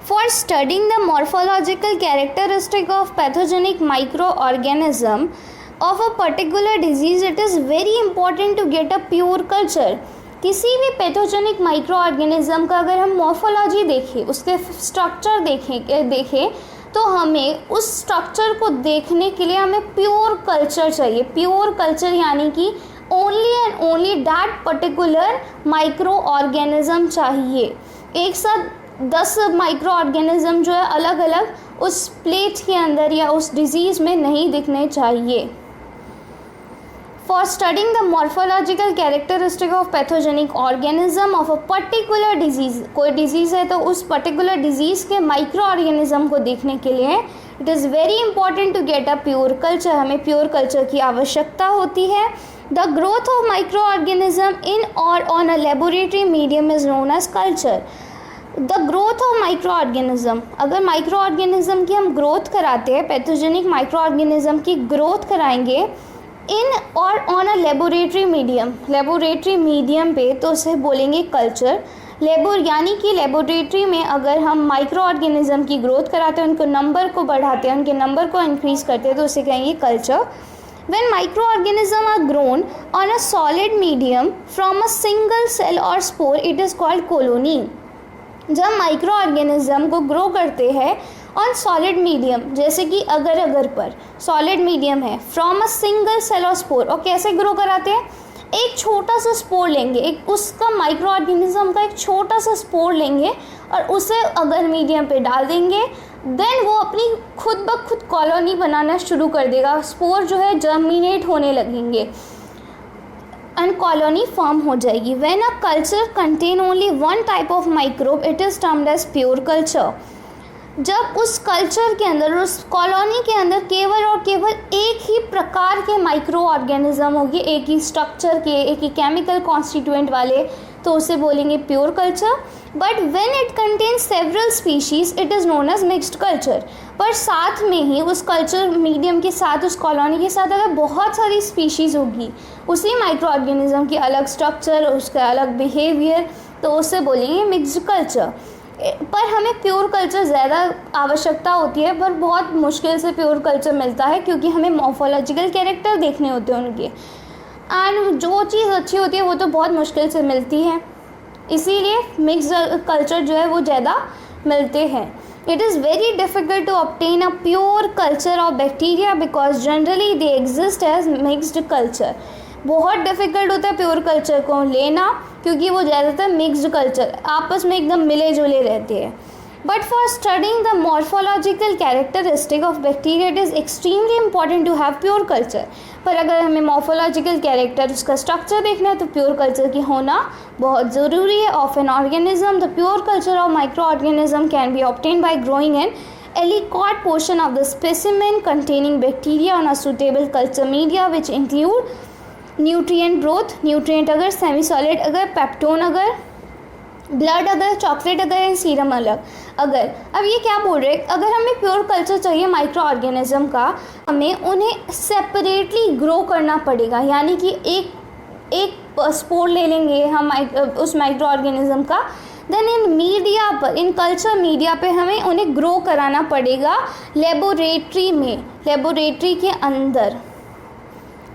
For studying the morphological characteristic of pathogenic microorganism of a particular disease, it is very important to get a pure culture. किसी भी pathogenic micro organism का अगर हम morphology देखें, उसके structure देखें तो हमें उस स्ट्रक्चर को देखने के लिए हमें प्योर कल्चर चाहिए. प्योर कल्चर यानी कि only and only that particular micro organism चाहिए. एक साथ 10 माइक्रो ऑर्गेनिज्म जो है अलग अलग उस प्लेट के अंदर या उस डिजीज़ में नहीं दिखने चाहिए. For studying the morphological characteristic of pathogenic organism of a particular disease, कोई डिजीज़ है तो उस particular disease के माइक्रो ऑर्गेनिज्म को देखने के लिए it is very important to get a pure culture. हमें प्योर कल्चर की आवश्यकता होती है. The growth of microorganism in or on a laboratory medium is known as culture. The growth of micro organism, अगर माइक्रो ऑर्गेनिज्म की हम growth कराते हैं, पैथोजेनिक माइक्रो ऑर्गेनिज्म की ग्रोथ कराएंगे इन और ऑन अ लेबोरेटरी मीडियम पे, तो उसे बोलेंगे कल्चर. यानी कि लेबोरेटरी में अगर हम माइक्रो ऑर्गेनिज्म की ग्रोथ कराते हैं, उनको नंबर को बढ़ाते हैं, उनके नंबर को इंक्रीज करते हैं, तो उसे कहेंगे culture. When microorganisms are grown on a solid medium from a single cell or spore, it is called colony. जब माइक्रो ऑर्गेनिज्म को ग्रो करते हैं ऑन सॉलिड मीडियम, जैसे कि अगर पर सॉलिड मीडियम है, फ्रॉम अ सिंगल सेल और स्पोर, और कैसे ग्रो कराते हैं, एक छोटा सा स्पोर लेंगे, एक उसका माइक्रो ऑर्गेनिज्म का एक छोटा सा स्पोर लेंगे और उसे अगर मीडियम पे डाल देंगे, देन वो अपनी खुद ब खुद कॉलोनी बनाना शुरू कर देगा. स्पोर जो है जर्मिनेट होने लगेंगे एंड कॉलोनी फॉर्म हो जाएगी. When a culture contain only one type of microbe, it is termed as pure culture. जब उस कल्चर के अंदर, उस कॉलोनी के अंदर केवल और केवल एक ही प्रकार के माइक्रो ऑर्गेनिज्म होगी, एक ही स्ट्रक्चर के, एक ही केमिकल कॉन्स्टिट्यूएंट वाले, तो उसे बोलेंगे pure culture. But when it contains several species, it is known as mixed culture. पर साथ में ही उस कल्चर मीडियम के साथ, उस कॉलोनी के साथ अगर बहुत सारी स्पीशीज़ होगी, उसी माइक्रो ऑर्गेनिज्म की अलग स्ट्रक्चर, उसका अलग बिहेवियर, तो उसे बोलेंगे मिक्स्ड कल्चर. पर हमें प्योर कल्चर ज़्यादा आवश्यकता होती है, पर बहुत मुश्किल से प्योर कल्चर मिलता है, क्योंकि हमें मॉर्फोलॉजिकल कैरेक्टर देखने होते हैं उनके, एंड जो चीज़ अच्छी होती है वो तो बहुत मुश्किल से मिलती है. इसीलिए मिक्स्ड कल्चर जो है वो ज़्यादा मिलते हैं. It is very difficult to obtain a pure culture of bacteria because generally they exist as mixed culture. बहुत डिफ़िकल्ट होता है प्योर कल्चर को लेना, क्योंकि वो ज़्यादातर मिक्स्ड कल्चर आपस में एकदम मिले जुले रहते हैं. But for studying the morphological characteristic of bacteria, it is extremely important to have pure culture. पर अगर हमें मॉर्फोलॉजिकल कैरेक्टर, उसका स्ट्रक्चर देखना है, तो प्योर कल्चर की होना बहुत ज़रूरी है. Of an organism, the pure culture of microorganism can be obtain by growing an aliquot portion of the specimen containing bacteria on a suitable culture media which include nutrient broth, nutrient agar, semi solid agar, peptone agar, blood agar, chocolate agar and serum अलग agar. अब ये क्या बोल रहे हैं, अगर हमें pure culture चाहिए माइक्रो ऑर्गेनिज्म का, हमें उन्हें सेपरेटली ग्रो करना पड़ेगा. यानी कि एक स्पोर ले लेंगे हम उस माइक्रो ऑर्गेनिज्म का, देन इन मीडिया पर, इन कल्चर मीडिया पे हमें उन्हें ग्रो कराना पड़ेगा लेबोरेटरी में, लेबोरेटरी के अंदर.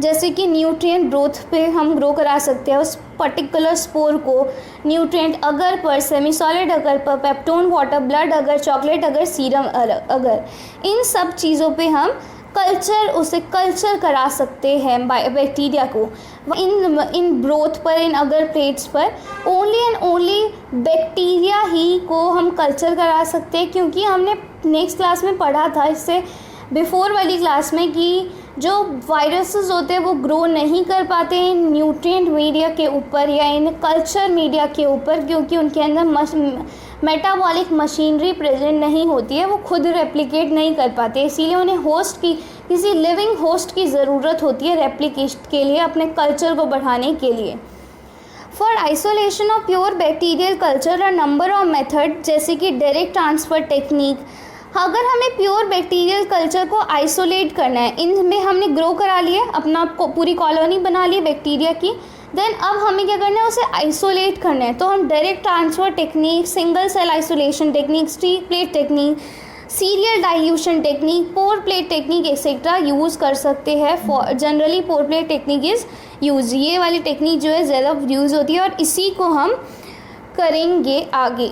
जैसे कि न्यूट्रिएंट ग्रोथ पे हम ग्रो करा सकते हैं उस पर्टिकुलर स्पोर को, न्यूट्रिएंट अगर पर, सेमी सॉलिड अगर पर, peptone water, blood agar, chocolate अगर, सीरम अगर, इन सब चीज़ों पे हम उसे कल्चर करा सकते हैं बैक्टीरिया को. इन ब्रोथ पर, इन अगर प्लेट्स पर ओनली एंड ओनली बैक्टीरिया ही को हम कल्चर करा सकते हैं, क्योंकि हमने नेक्स्ट क्लास में पढ़ा था, इससे बिफोर वाली क्लास में, कि जो वायरसेस होते हैं वो ग्रो नहीं कर पाते इन न्यूट्रिएंट मीडिया के ऊपर या इन कल्चर मीडिया के ऊपर, क्योंकि उनके अंदर मेटाबॉलिक मशीनरी प्रेजेंट नहीं होती है, वो खुद रेप्लिकेट नहीं कर पाते. इसीलिए उन्हें होस्ट की, किसी लिविंग होस्ट की ज़रूरत होती है रेप्लिकेशन के लिए, अपने कल्चर को बढ़ाने के लिए. For isolation of pure bacterial culture a number of method, जैसे कि डायरेक्ट ट्रांसफ़र टेक्निक. अगर हमें प्योर बैक्टीरियल कल्चर को आइसोलेट करना है, इनमें हमने ग्रो करा लिए, अपना पूरी कॉलोनी बना ली बैक्टीरिया की, देन अब हमें क्या करना है, उसे आइसोलेट करना है। तो हम direct transfer technique, single cell isolation technique, streak plate technique, serial dilution technique, pour plate technique etcetera use कर सकते हैं। For generally pour plate technique is use, ये वाली टेक्निक जो है ज़्यादा यूज़ होती है और इसी को हम करेंगे आगे।